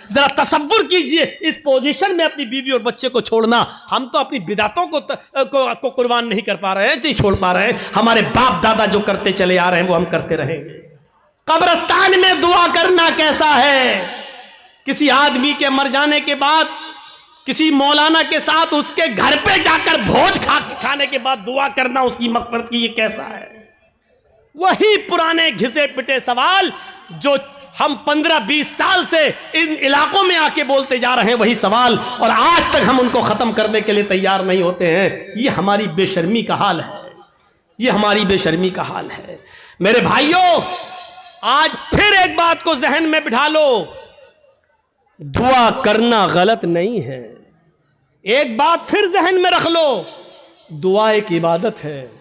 जरा तसव्वुर कीजिए इस पोजीशन में अपनी बीवी और बच्चे को छोड़ना। हम तो अपनी बिदातों को कुर्बान नहीं कर पा रहे हैं, नहीं छोड़ पा रहे हैं। हमारे बाप दादा जो करते चले आ रहे हैं वो हम करते रहेंगे। कब्रिस्तान में दुआ करना कैसा है? किसी आदमी के मर जाने के बाद किसी मौलाना के साथ उसके घर पे जाकर भोज खाने के बाद दुआ करना उसकी मग़फ़िरत की, ये कैसा है? वही पुराने घिसे पिटे सवाल जो हम 15-20 साल से इन इलाकों में आके बोलते जा रहे हैं, वही सवाल, और आज तक हम उनको खत्म करने के लिए तैयार नहीं होते हैं। ये हमारी बेशर्मी का हाल है, ये हमारी बेशर्मी का हाल है। मेरे भाइयों, आज फिर एक बात को जहन में बिठा लो, दुआ करना गलत नहीं है। एक बात फिर जहन में रख लो, दुआ एक इबादत है,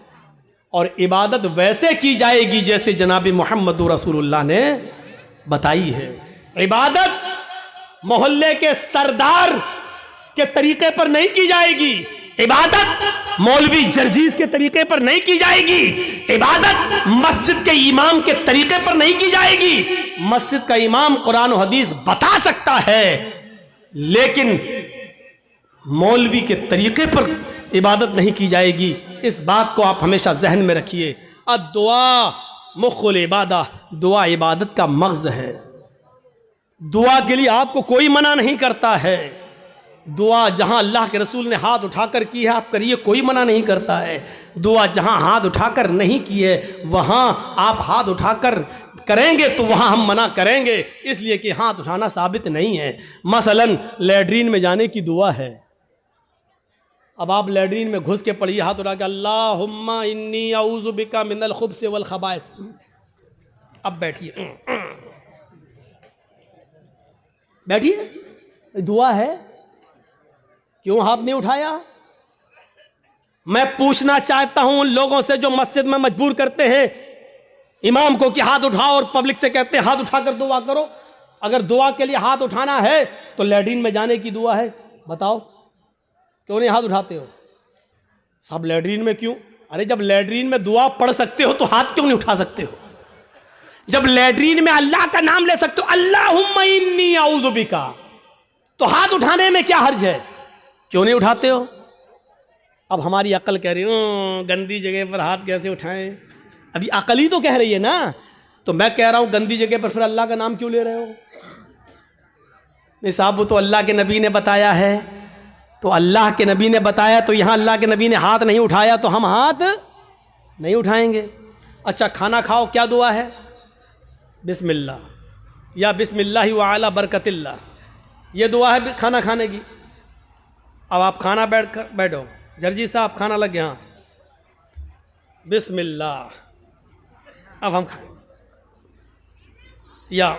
और इबादत वैसे की जाएगी जैसे जनाब मोहम्मद रसूलुल्लाह ने बताई है। इबादत मोहल्ले के सरदार के तरीके पर नहीं की जाएगी, इबादत मौलवी जर्जीज के तरीके पर नहीं की जाएगी, इबादत मस्जिद के इमाम के तरीके पर नहीं की जाएगी। मस्जिद का इमाम कुरान और हदीस बता सकता है, लेकिन मौलवी के तरीके पर इबादत नहीं की जाएगी। इस बात को आप हमेशा जहन में रखिए। दुआ मुख्कुल इबादा, दुआ इबादत का मग़ज़ है। दुआ के लिए आपको कोई मना नहीं करता है। दुआ जहां अल्लाह के रसूल ने हाथ उठाकर की है आप करिए, कोई मना नहीं करता है। दुआ जहां हाथ उठाकर नहीं की है वहां आप हाथ उठाकर करेंगे तो वहां हम मना करेंगे, इसलिए कि हाथ उठाना साबित नहीं है। मसलन लैट्रीन में जाने की दुआ है। अब आप लैट्रीन में घुस के पढ़िए हाथ उठा के, अल्लाहुम्मा इन्नी औज़ु बिका मिनल खुब्स वल खबाइस। अब बैठिए, बैठिए, दुआ है, क्यों हाथ नहीं उठाया? मैं पूछना चाहता हूं उन लोगों से जो मस्जिद में मजबूर करते हैं इमाम को कि हाथ उठाओ, और पब्लिक से कहते हैं हाथ उठाकर दुआ करो। अगर दुआ के लिए हाथ उठाना है तो लैट्रीन में जाने की दुआ है, बताओ क्यों नहीं हाथ उठाते हो? सब लैट्रीन में क्यों? अरे जब लैट्रीन में दुआ पढ़ सकते हो तो हाथ क्यों नहीं उठा सकते हो? जब लैट्रीन में अल्लाह का नाम ले सकते हो, अल्लाहुम्मा इन्नी औज़ु बिका, तो हाथ उठाने में क्या हर्ज है? क्यों नहीं उठाते हो? अब हमारी अक्ल कह रही है गंदी जगह पर हाथ कैसे उठाएं? अभी अक्ल ही तो कह रही है ना। तो मैं कह रहा हूं गंदी जगह पर फिर अल्लाह का नाम क्यों ले रहे हो? नहीं साहब, वो तो अल्लाह के नबी ने बताया है, तो अल्लाह के नबी ने बताया तो यहाँ अल्लाह के नबी ने हाथ नहीं उठाया तो हम हाथ नहीं उठाएंगे। अच्छा, खाना खाओ, क्या दुआ है? बिस्मिल्लाह या बिस्मिल्लाहि व अला बरकतिल्लाह, ये दुआ है खाना खाने की। अब आप खाना बैठो, जर्जी साहब खाना लग गया, बिस्मिल्लाह, अब हम खाएं, या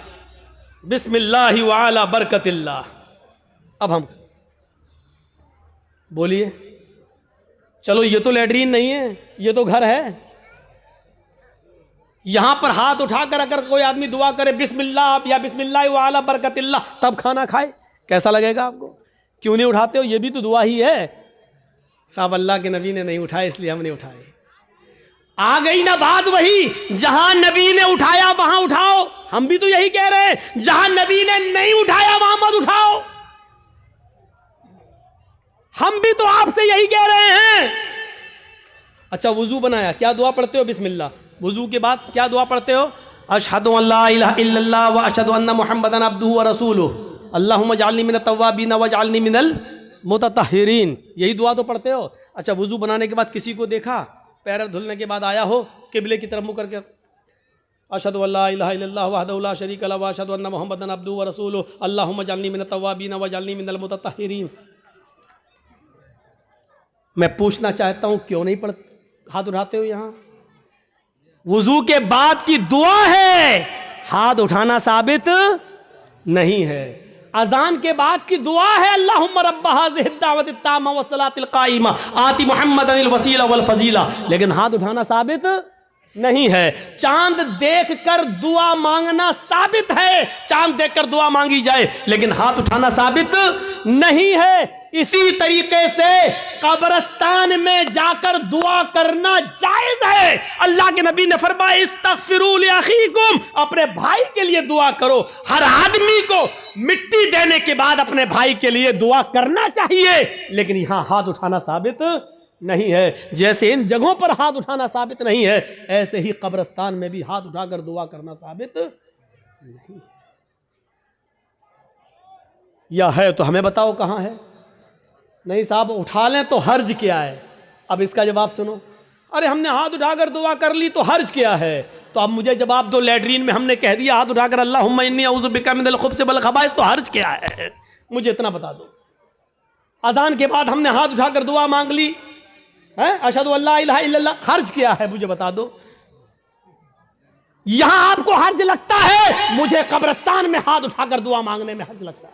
बिस्मिल्लाहि व अला बरकतिल्लाह, अब हम बोलिए। चलो ये तो लैट्रीन नहीं है, ये तो घर है। यहां पर हाथ उठाकर अगर कोई आदमी दुआ करे बिस्मिल्लाह या बिस्मिल्लाह व अला बरकतिल्लाह, तब खाना खाए, कैसा लगेगा आपको? क्यों नहीं उठाते हो? ये भी तो दुआ ही है। साहब अल्लाह के नबी ने नहीं उठाए इसलिए हम नहीं उठाए। आ गई ना बात वही, जहां नबी ने उठाया वहां उठाओ। हम भी तो यही कह रहे हैं, जहां नबी ने नहीं उठाया वहां मत उठाओ। हम भी तो आपसे यही कह रहे हैं। अच्छा, वुजू बनाया, क्या दुआ पढ़ते हो? बिस्मिल्लाह। वुजू के बाद क्या दुआ पढ़ते हो? अशहदु अल्ला इलाहा इल्लल्लाह व अशहदु अन्ना मुहम्मदन अब्दुहु व रसूलुहु अल्लाहुम्मा जअलनी मिनत तव्वाबीन व जअलनी मिनल मुतत्तहिरीन, यही दुआ तो पढ़ते हो। अच्छा, वुजू बनाने के बाद किसी को देखा, पैर धुलने के बाद आया हो, किबले की तरफ मुँह करके अशहदु अल्ला इलाहा इल्लल्लाह वहदहु ला शरीका लहु व अशहदु अन्ना मुहम्मदन अब्दुहु व रसूलुहु अल्लाहुम्मा जअलनी मिनत तव्वाबीन व जअलनी मिनल मुतत्तहिरीन। मैं पूछना चाहता हूं क्यों नहीं हाथ उठाते हो? यहां वुजू के बाद की दुआ है, हाथ उठाना साबित नहीं है। अजान के बाद की दुआ है, अल्लाहुम्मा रब्ब हाज़िहि दावत ताम्मा व सलातिल काइमा आति मुहम्मदनिल वसीला वल फजीला, लेकिन हाथ उठाना साबित नहीं है। चांद देखकर दुआ मांगना साबित है, चांद देखकर दुआ मांगी जाए, लेकिन हाथ उठाना साबित नहीं है। इसी तरीके से कब्रिस्तान में जाकर दुआ करना जायज है। अल्लाह के नबी ने फरमाया इस्तगफिरू लिअखीकुम, अपने भाई के लिए दुआ करो। हर आदमी को मिट्टी देने के बाद अपने भाई के लिए दुआ करना चाहिए, लेकिन यहां हाथ उठाना साबित नहीं है। जैसे इन जगहों पर हाथ उठाना साबित नहीं है, ऐसे ही कब्रिस्तान में भी हाथ उठाकर दुआ करना साबित नहीं। या है तो हमें बताओ कहां है। नहीं साहब उठा लें तो हर्ज क्या है? अब इसका जवाब सुनो। अरे हमने हाथ उठाकर दुआ कर ली तो हर्ज क्या है? तो अब मुझे जवाब दो, लैट्रीन में हमने कह दिया हाथ उठाकर अल्लाहुम्मा इन्नी अऊज़ु बिका मिनल खुब्सि वल खबाइस, तो हर्ज क्या है? मुझे इतना बता दो। अजान के बाद हमने हाथ उठाकर दुआ मांग ली है, अशहदु अल्ला इलाहा इल्लल्लाह, हर्ज क्या है? मुझे बता दो। यहां आपको हर्ज लगता है, मुझे कब्रिस्तान में हाथ उठाकर दुआ मांगने में हर्ज लगता है।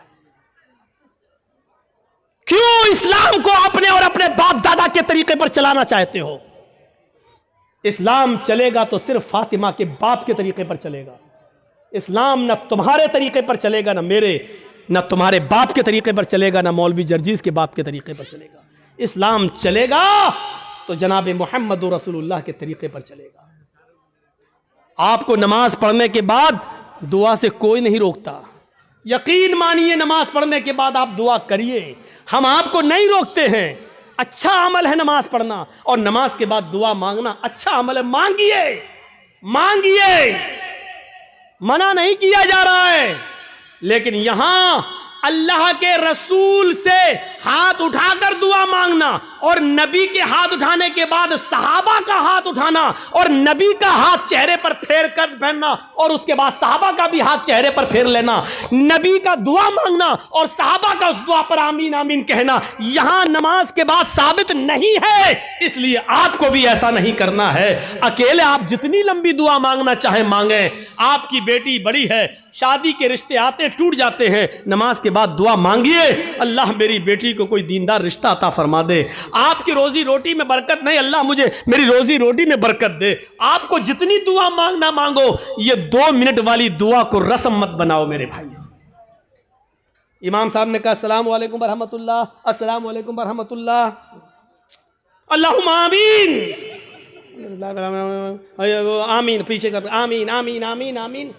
क्यों इस्लाम को अपने और अपने बाप दादा के तरीके पर चलाना चाहते हो? इस्लाम चलेगा तो सिर्फ फातिमा के बाप के तरीके पर चलेगा। इस्लाम न तुम्हारे तरीके पर चलेगा, न मेरे, न तुम्हारे बाप के तरीके पर चलेगा, न मौलवी जर्जीज के बाप के तरीके पर चलेगा। इस्लाम चलेगा तो जनाब मोहम्मद रसूलुल्लाह के तरीके पर चलेगा। आपको नमाज पढ़ने के बाद दुआ से कोई नहीं रोकता। यकीन मानिए, नमाज पढ़ने के बाद आप दुआ करिए, हम आपको नहीं रोकते हैं। अच्छा अमल है नमाज पढ़ना, और नमाज के बाद दुआ मांगना अच्छा अमल है। मांगिए मांगिए, मना नहीं किया जा रहा है। लेकिन यहां अल्लाह के रसूल से हाथ उठाकर दुआ मांगना, और नबी के हाथ उठाने के बाद सहाबा का हाथ उठाना, और नबी का हाथ चेहरे पर फेर कर पहनना, और उसके बाद सहाबा का भी हाथ चेहरे पर फेर लेना, नबी का दुआ मांगना और सहाबा का उस दुआ पर आमीन आमीन कहना, यहां नमाज के बाद साबित नहीं है। इसलिए आपको भी ऐसा नहीं करना है। अकेले आप जितनी लंबी दुआ मांगना चाहे मांगे। आपकी बेटी बड़ी है, शादी के रिश्ते आते टूट जाते हैं, नमाज के बाद दुआ मांगिए, अल्लाह मेरी बेटी को कोई दीनदार रिश्ता अता फरमा दे। आपकी रोजी रोटी में बरकत नहीं, अल्लाह मुझे मेरी रोजी रोटी में बरकत दे। आपको जितनी दुआ मांगना मांगो, ये 2 मिनट वाली दुआ को रस्म मत बनाओ मेरे भाई। इमाम साहब ने कहा अस्सलाम वालेकुम रहमतुल्लाह, अस्सलाम वालेकुम रहमतुल्लाह, अल्लाहुम्मा आमीन आमीन, पीछे कर आमीन आमीन आमीन आमीन।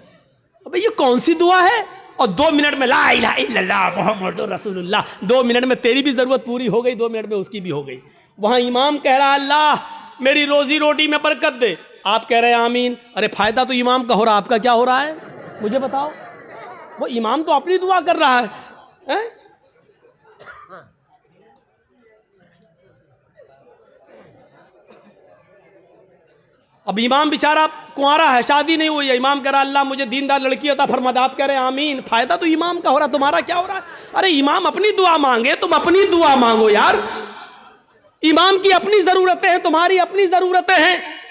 अबे ये कौन सी दुआ है? और 2 मिनट में ला इलाहा इल्लल्लाह मुहम्मदुर रसूलुल्लाह, 2 मिनट में तेरी भी जरूरत पूरी हो गई, 2 मिनट में उसकी भी हो गई। वहां इमाम कह रहा अल्लाह मेरी रोजी रोटी में बरकत दे, आप कह रहे हैं आमीन। अरे फायदा तो इमाम का हो रहा, आपका क्या हो रहा है मुझे बताओ? वो इमाम तो अपनी दुआ कर रहा है? अब इमाम बेचारा कुंवारा है, शादी नहीं हुई है, इमाम कह रहा अल्लाह मुझे दीनदार लड़की अता फरमा दे, आप कह रहे हैं आमीन। फायदा तो इमाम का हो रहा, तुम्हारा क्या हो रहा है? अरे इमाम अपनी दुआ मांगे, तुम अपनी दुआ मांगो यार। इमाम की अपनी जरूरतें हैं, तुम्हारी अपनी जरूरतें हैं।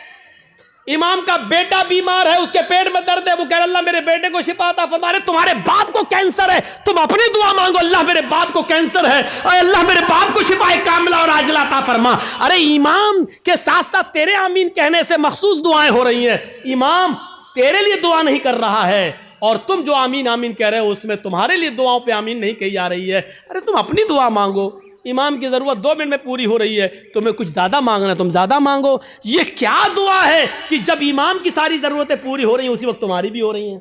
इमाम का बेटा बीमार है, उसके पेट में दर्द है, वो कह रहा अल्लाह मेरे बेटे को शिफा अता फरमा। तुम्हारे बाप को कैंसर है, तुम अपनी दुआ मांगो, अल्लाह मेरे बाप को कैंसर है, अल्लाह मेरे बाप को शिफा कामिला और आजिला अता फरमा। अरे इमाम के साथ साथ तेरे आमीन कहने से मखसूस दुआएं हो रही हैं। इमाम तेरे लिए दुआ नहीं कर रहा है, और तुम जो आमीन आमीन कह रहे हो उसमें तुम्हारे लिए दुआओं पे आमीन नहीं कही जा रही है। अरे तुम अपनी दुआ मांगो, इमाम की जरूरत 2 मिनट में पूरी हो रही है, तुम्हें कुछ ज्यादा मांगना तुम ज्यादा मांगो। ये क्या दुआ है कि जब इमाम की सारी जरूरतें पूरी हो रही हैं उसी वक्त तुम्हारी भी हो रही हैं?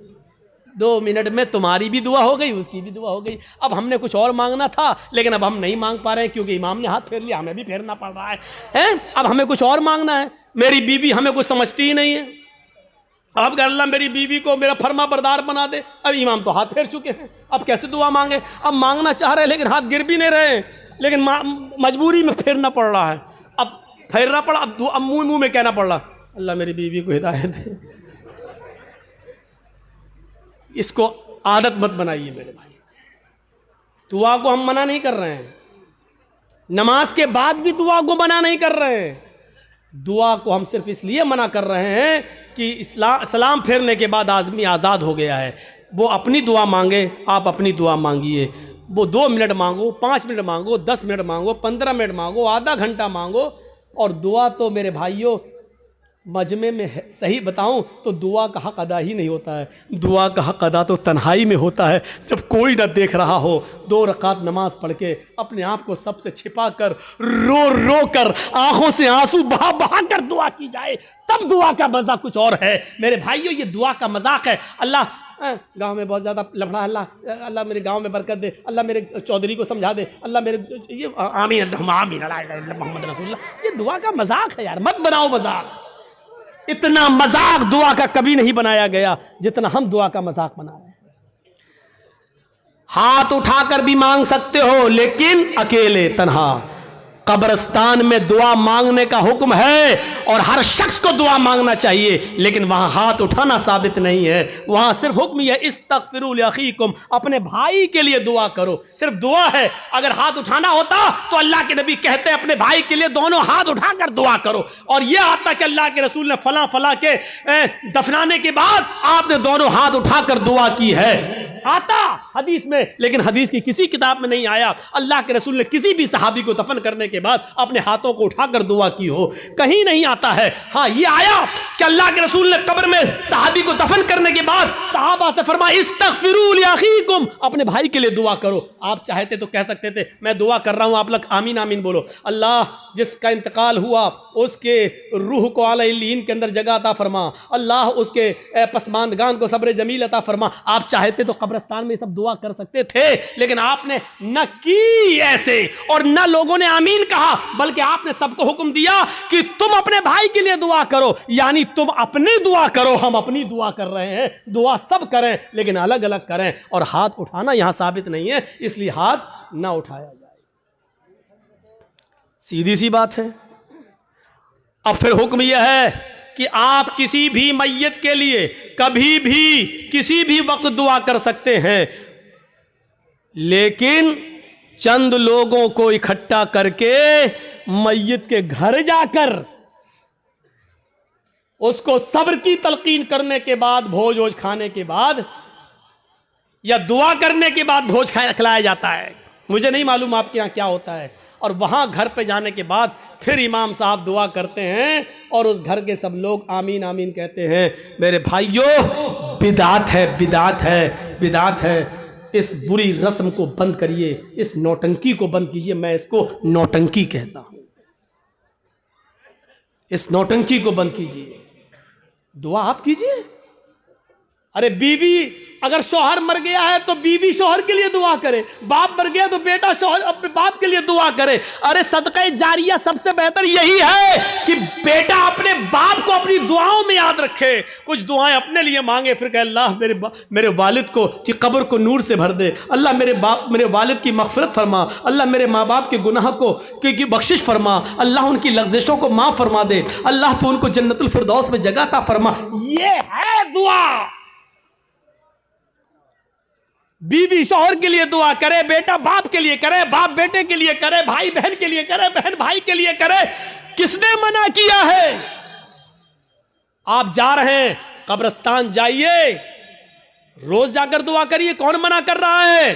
2 मिनट में तुम्हारी भी दुआ हो गई, उसकी भी दुआ हो गई। अब हमने कुछ और मांगना था, लेकिन अब हम नहीं मांग पा रहे हैं क्योंकि इमाम ने हाथ फेर लिया, हमें भी फेरना पड़ रहा है? अब हमें कुछ और मांगना है। मेरी बीवी हमें कुछ समझती ही नहीं है, अब कह अल्लाह मेरी बीवी को मेरा फर्मा बरदार बना दे। अब इमाम तो हाथ फेर चुके हैं, अब कैसे दुआ मांगे? अब मांगना चाह रहे हैं लेकिन हाथ गिर भी नहीं रहे, लेकिन मजबूरी में फेरना पड़ रहा है। अब फेरना पड़ा, अब मुंह में कहना पड़ रहा अल्लाह मेरी बीवी को हिदायत दे। इसको आदत मत बनाइए मेरे भाई। दुआ को हम मना नहीं कर रहे हैं, नमाज के बाद भी दुआ को मना नहीं कर रहे हैं। दुआ को हम सिर्फ इसलिए मना कर रहे हैं कि सलाम फेरने के बाद आदमी आज़ाद हो गया है। वो अपनी दुआ मांगे, आप अपनी दुआ मांगिए। वो 2 मिनट मांगो, 5 मिनट मांगो, 10 मिनट मांगो, 15 मिनट मांगो, आधा घंटा मांगो। और दुआ तो मेरे भाइयों मजमे में है, सही बताऊं तो दुआ का हक अदा ही नहीं होता है। दुआ का हक अदा तो तन्हाई में होता है, जब कोई ना देख रहा हो, 2 रकात नमाज पढ़ के अपने आप को सबसे छिपा कर, रो रो कर, आंखों से आंसू बहा बहा कर दुआ की जाए, तब दुआ का मजा कुछ और है। मेरे भाइयों, ये दुआ का मजाक है। अल्लाह गांव में बहुत ज़्यादा लफड़ा, अल्लाह मेरे गांव में बरकत दे, अल्लाह मेरे चौधरी को समझा दे, अल्लाह मेरे ये आमीन आमीन मोहम्मद रसूलुल्लाह, ये दुआ का मजाक है यार, मत बनाओ मजाक। इतना मजाक दुआ का कभी नहीं बनाया गया जितना हम दुआ का मजाक बना रहे हैं। हाथ उठाकर भी मांग सकते हो, लेकिन अकेले तन्हा। कब्रिस्तान में दुआ मांगने का हुक्म है और हर शख्स को दुआ मांगना चाहिए, लेकिन वहां हाथ उठाना साबित नहीं है। वहां सिर्फ हुक्म यह इस्तगफिरू लिअखीकुम, अपने भाई के लिए दुआ करो, सिर्फ दुआ है। अगर हाथ उठाना होता तो अल्लाह के नबी कहते अपने भाई के लिए दोनों हाथ उठाकर दुआ करो, और यह आता कि अल्लाह के रसूल ने फला फला के दफनाने के बाद आपने दोनों हाथ उठाकर दुआ की है, आता हदीस में, लेकिन हदीस की किसी किताब में नहीं आया अल्लाह के रसूल ने किसी भी सहाबी को दफन करने के बाद अपने हाथों को उठाकर दुआ की हो, कहीं नहीं आता है। हाँ, ये आया कि अल्लाह के रसूल ने कब्र में सहाबी को दफन करने के बाद सहाबा से फरमाया इस्तगफिरू लिअखीकुम, अपने भाई के लिए दुआ करो। आप चाहते तो कह सकते थे मैं दुआ कर रहा हूं, आप लोग आमीन आमीन बोलो, अल्लाह जिसका इंतकाल हुआ उसके रूह को आला इल्लीन के अंदर जगह अता फरमा, अल्लाह उसके पसमानदगान को सब्र जमील अता फरमा। आप चाहते तो कब्रिस्तान में सब दुआ कर सकते थे, लेकिन आपने न की ऐसे, और न लोगों ने आमीन कहा, बल्कि आपने सबको हुक्म दिया कि तुम अपने भाई के लिए दुआ करो, यानी तुम अपनी दुआ करो, हम अपनी दुआ कर रहे हैं। दुआ सब करें लेकिन अलग अलग करें, और हाथ उठाना यहां साबित नहीं है, इसलिए हाथ ना उठाया जाए। सीधी सी बात है। अब फिर हुक्म यह है कि आप किसी भी मैयत के लिए कभी भी किसी भी वक्त दुआ कर सकते हैं, लेकिन चंद लोगों को इकट्ठा करके मैयत के घर जाकर उसको सब्र की तलकीन करने के बाद, भोज वोज खाने के बाद या दुआ करने के बाद भोज खिलाया जाता है। मुझे नहीं मालूम आपके यहाँ क्या होता है। और वहां घर पे जाने के बाद फिर इमाम साहब दुआ करते हैं और उस घर के सब लोग आमीन आमीन कहते हैं। मेरे भाइयों, बिदात है, बिदात है, बिदात है। इस बुरी रस्म को बंद करिए, इस नौटंकी को बंद कीजिए। मैं इसको नौटंकी कहता हूं। इस नौटंकी को बंद कीजिए, दुआ आप कीजिए। अरे बीवी, अगर शौहर मर गया है तो बीवी शौहर के लिए दुआ करे, बाप मर गया तो बेटा शौहर अपने बाप के लिए दुआ करे। अरे सदका जारिया सबसे बेहतर यही है कि बेटा अपने बाप को अपनी दुआओं में याद रखे, कुछ दुआएं अपने लिए मांगे, फिर कहे अल्लाह मेरे वालिद को की कब्र को नूर से भर दे, अल्लाह मेरे वालिद की मग़फ़िरत फरमा, अल्लाह मेरे माँ बाप के गुनाह को की बख्शिश फरमा, अल्लाह उनकी लग़्ज़िशों को माफ़ फरमा दे, अल्लाह तो उनको जन्नतुल फिरदौस में जगह अता फरमा। ये है दुआ। बीवी शौहर के लिए दुआ करे, बेटा बाप के लिए करे, बाप बेटे के लिए करे, भाई बहन के लिए करे, बहन भाई के लिए करे। किसने मना किया है? आप जा रहे हैं कब्रिस्तान, जाइए, रोज जाकर दुआ करिए, कौन मना कर रहा है?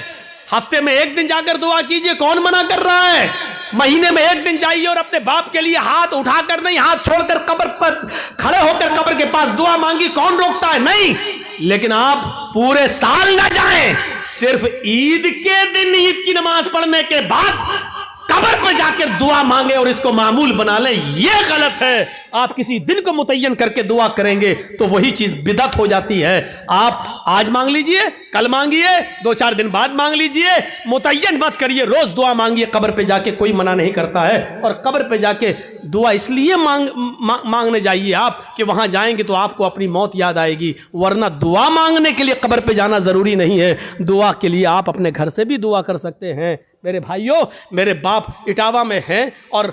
हफ्ते में एक दिन जाकर दुआ कीजिए, कौन मना कर रहा है? महीने में एक दिन जाइए और अपने बाप के लिए हाथ उठाकर नहीं, हाथ छोड़कर कब्र पर खड़े होकर कब्र के पास दुआ मांगी, कौन रोकता है? नहीं। लेकिन आप पूरे साल ना जाएं, सिर्फ ईद के दिन ईद की नमाज पढ़ने के बाद कब्र पर जाकर दुआ मांगे और इसको मामूल बना लें, यह गलत है। आप किसी दिन को मुतय्यन करके दुआ करेंगे तो वही चीज बिदअत हो जाती है। आप आज मांग लीजिए, कल मांगिए, 2-4 दिन बाद मांग लीजिए, मुतय्यन मत करिए, रोज दुआ मांगिए कब्र पे जाके, कोई मना नहीं करता है। और कब्र पे जाके दुआ इसलिए मांगने जाइए आप कि वहां जाएंगे तो आपको अपनी मौत याद आएगी, वरना दुआ मांगने के लिए कब्र पे जाना जरूरी नहीं है। दुआ के लिए आप अपने घर से भी दुआ कर सकते हैं। मेरे भाइयों, मेरे बाप इटावा में हैं और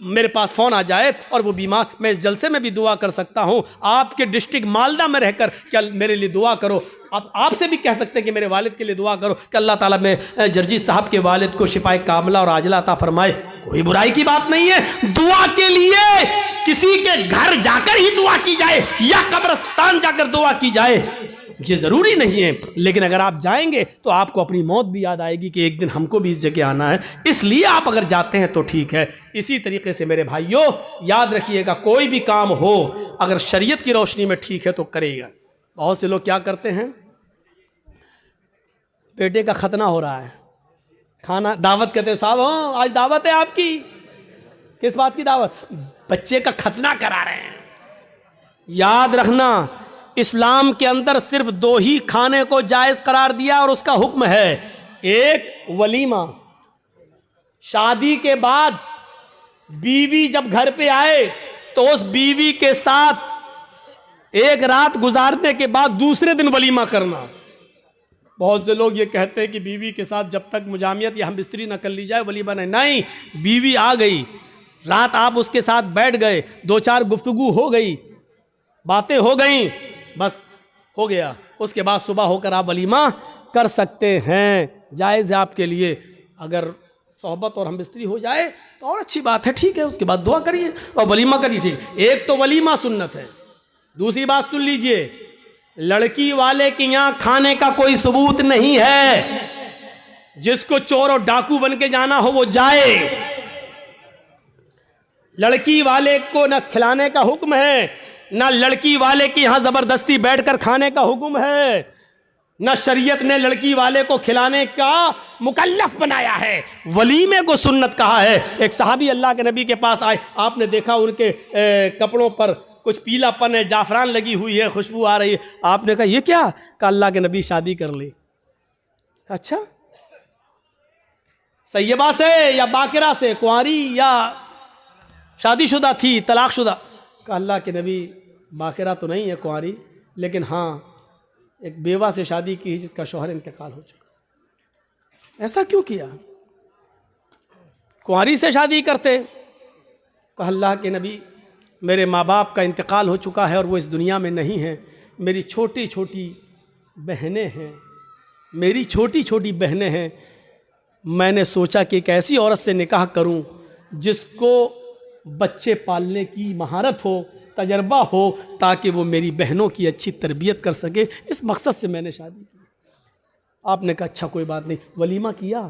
मेरे पास फ़ोन आ जाए और वो बीमार, मैं इस जलसे में भी दुआ कर सकता हूँ। आपके डिस्ट्रिक्ट मालदा में रहकर क्या मेरे लिए दुआ करो। आप आपसे भी कह सकते हैं कि मेरे वालिद के लिए दुआ करो कि अल्लाह ताला में जर्जी साहब के वालिद को शिफाए कामला और आजला अता फरमाए। कोई बुराई की बात नहीं है। दुआ के लिए किसी के घर जाकर ही दुआ की जाए या कब्रिस्तान जाकर दुआ की जाए, ये ज़रूरी नहीं है, लेकिन अगर आप जाएंगे तो आपको अपनी मौत भी याद आएगी कि एक दिन हमको भी इस जगह आना है, इसलिए आप अगर जाते हैं तो ठीक है। इसी तरीके से मेरे भाइयों याद रखिएगा, कोई भी काम हो अगर शरीयत की रोशनी में ठीक है तो करेगा। बहुत से लोग क्या करते हैं, बेटे का खतना हो रहा है, खाना दावत कहते हैं, साहब हाँ आज दावत है आपकी, किस बात की दावत? बच्चे का खतना करा रहे हैं। याद रखना, इस्लाम के अंदर सिर्फ 2 ही खाने को जायज़ करार दिया और उसका हुक्म है, एक वलीमा, शादी के बाद बीवी जब घर पे आए तो उस बीवी के साथ एक रात गुजारने के बाद दूसरे दिन वलीमा करना। बहुत से लोग ये कहते हैं कि बीवी के साथ जब तक मुजामियत या हम बिस्तरी न कर ली जाए वलीमा नहीं, बीवी आ गई, रात आप उसके साथ बैठ गए, 2-4 गुफ्तगू हो गई, बातें हो गई, बस हो गया, उसके बाद सुबह होकर आप वलीमा कर सकते हैं, जायज़ है आपके लिए। अगर सोहबत और हम बिस्तरी हो जाए तो और अच्छी बात है, ठीक है, उसके बाद दुआ करिए और वलीमा करिए, ठीक। एक तो वलीमा सुन्नत है। दूसरी बात सुन लीजिए, लड़की वाले के यहाँ खाने का कोई सबूत नहीं है, जिसको चोर और डाकू बन के जाना हो वो जाए। लड़की वाले को न खिलाने का हुक्म है, न लड़की वाले के यहाँ जबरदस्ती बैठकर खाने का हुक्म है, न शरीयत ने लड़की वाले को खिलाने का मुकल्लफ बनाया है, वलीमे को सुन्नत कहा है। एक सहाबी अल्लाह के नबी के पास आए, आपने देखा उनके कपड़ों पर कुछ पीलापन है, जाफरान लगी हुई है, खुशबू आ रही है, आपने कहा ये क्या? कहा अल्लाह के नबी शादी कर ली। अच्छा, सैयबा से या बाकिरा से, कुंवारी या शादीशुदा थी, तलाकशुदा? कहा अल्लाह के नबी बाकिरा तो नहीं है, कुंवारी, लेकिन हाँ एक बेवा से शादी की जिसका शौहर इंतकाल हो चुका। ऐसा क्यों किया? कुंवारी से शादी करते। कहा अल्लाह के नबी मेरे माँ बाप का इंतकाल हो चुका है और वो इस दुनिया में नहीं है, मेरी छोटी छोटी बहनें हैं, मेरी छोटी छोटी बहनें हैं, मैंने सोचा कि एक ऐसी औरत से निकाह करूं जिसको बच्चे पालने की महारत हो, तजर्बा हो, ताकि वो मेरी बहनों की अच्छी तरबियत कर सके, इस मकसद से मैंने शादी की। आपने कहा अच्छा कोई बात नहीं, वलीमा किया?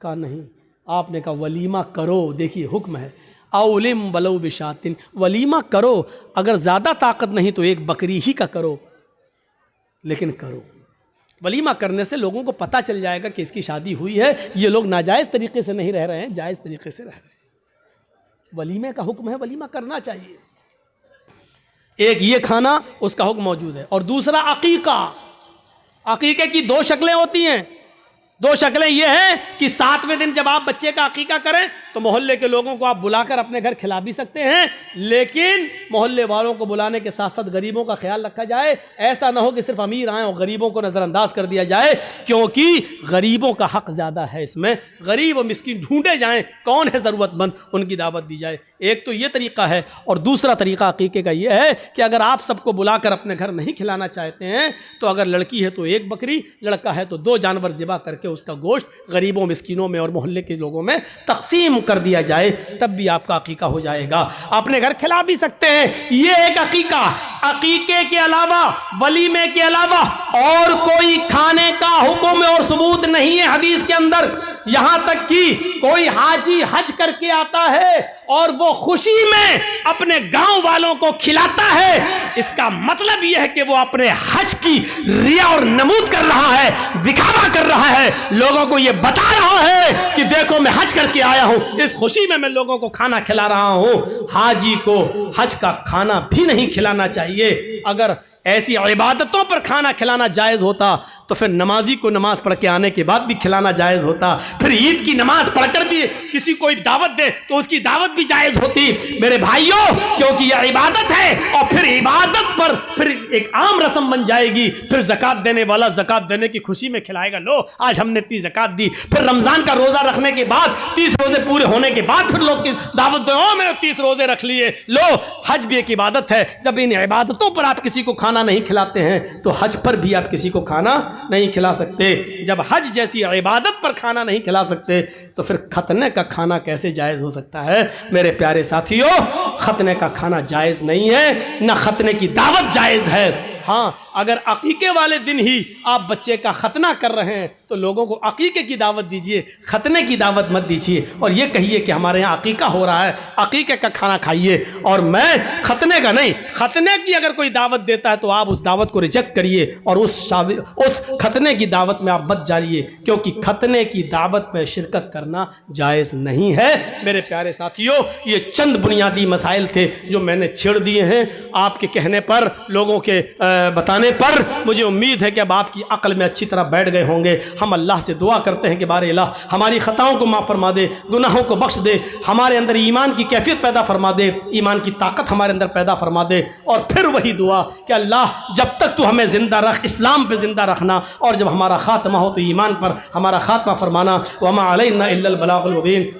कहा नहीं। आपने कहा वलीमा करो, देखिए हुक्म है, औलिम वलौ बिशातिन, वलीमा करो, अगर ज़्यादा ताकत नहीं तो एक बकरी ही का करो, लेकिन करो। वलीमा करने से लोगों को पता चल जाएगा कि इसकी शादी हुई है, ये लोग नाजायज़ तरीके से नहीं रह रहे हैं, जायज़ तरीके से रह रहे हैं। वलीमे का हुक्म है, वलीमा करना चाहिए। एक ये खाना, उसका हुक्म मौजूद है। और दूसरा अकीका। अकीके की 2 शक्लें होती हैं। 2 शक्लें ये हैं कि 7वें दिन जब आप बच्चे का अकीका करें तो मोहल्ले के लोगों को आप बुलाकर अपने घर खिला भी सकते हैं, लेकिन मोहल्ले वालों को बुलाने के साथ साथ गरीबों का ख्याल रखा जाए। ऐसा ना हो कि सिर्फ अमीर आए और गरीबों को नज़रअंदाज कर दिया जाए, क्योंकि गरीबों का हक ज़्यादा है इसमें। गरीब और मिस्किन ढूंढे जाएं, कौन है ज़रूरतमंद, उनकी दावत दी जाए। एक तो ये तरीका है, और दूसरा तरीका अकीके का ये है कि अगर आप सबको बुलाकर अपने घर नहीं खिलाना चाहते हैं तो अगर लड़की है तो 1 बकरी, लड़का है तो 2 जानवर ज़िबा करके उसका गोश्त गरीबों मिस्किनों में और मोहल्ले के लोगों में तकसीम कर दिया जाए, तब भी आपका अकीका हो जाएगा। अपने घर खिला भी सकते हैं, ये एक अकीका। अकीके के अलावा, वलीमे के अलावा और कोई खाने का हुक्म और सबूत नहीं है हदीस के अंदर। यहां तक कि कोई हाजी हज करके आता है और वो खुशी में अपने गांव वालों को खिलाता है, इसका मतलब यह है कि वो अपने हज की रिया और नमूद कर रहा है, दिखावा कर रहा है, लोगों को ये बता रहा है कि देखो मैं हज करके आया हूं, इस खुशी में मैं लोगों को खाना खिला रहा हूं। हाजी को हज का खाना भी नहीं खिलाना चाहिए। अगर ऐसी इबादतों पर खाना खिलाना जायज़ होता तो फिर नमाजी को नमाज पढ़ के आने के बाद भी खिलाना जायज़ होता। फिर ईद की नमाज पढ़कर भी किसी को दावत दे तो उसकी दावत भी जायज़ होती। मेरे भाइयों, क्योंकि यह इबादत है और फिर इबादत पर फिर एक आम रस्म बन जाएगी। फिर ज़कात देने वाला ज़कात देने की खुशी में खिलाएगा, लो आज हमने 30 ज़कात दी। फिर रमज़ान का रोज़ा रखने के बाद 30 रोज़े पूरे होने के बाद फिर लोग की दावत दो, मैंने 30 रोज़े रख लिए। लो, हज भी एक इबादत है। जब इन इबादतों पर आप किसी को खाना नहीं खिलाते हैं तो हज पर भी आप किसी को खाना नहीं खिला सकते। जब हज जैसी इबादत पर खाना नहीं खिला सकते तो फिर खतने का खाना कैसे जायज़ हो सकता है? मेरे प्यारे साथियों, खतने का खाना जायज़ नहीं है, ना खतने की दावत जायज़ है। हाँ, अगर अकीके वाले दिन ही आप बच्चे का खतना कर रहे हैं तो लोगों को अकीके की दावत दीजिए, खतने की दावत मत दीजिए। और ये कहिए कि हमारे यहाँ अकीका हो रहा है, अकीके का खाना खाइए। और मैं खतने का नहीं, खतने की अगर कोई दावत देता है तो आप उस दावत को रिजेक्ट करिए और उस खतने की दावत में आप मत जाइए, क्योंकि खतने की दावत में शिरकत करना जायज़ नहीं है। मेरे प्यारे साथियों, ये चंद बुनियादी मसाइल थे जो मैंने छेड़ दिए हैं आपके कहने पर, लोगों के बताने पर। मुझे उम्मीद है कि अब आपकी अक्ल में अच्छी तरह बैठ गए होंगे। हम अल्लाह से दुआ करते हैं कि बारे अल्लाह हमारी ख़ताओं को माफ़ फरमा दे, गुनाहों को बख्श दे, हमारे अंदर ईमान की कैफियत पैदा फरमा दे, ईमान की ताकत हमारे अंदर पैदा फरमा दे। और फिर वही दुआ कि अल्लाह जब तक तू हमें ज़िंदा रख, इस्लाम पे ज़िंदा रखना, और जब हमारा ख़ात्मा हो तो ईमान पर हमारा ख़ात्मा फरमाना। वमा अलैना इल्लल बलागुल मुबीन।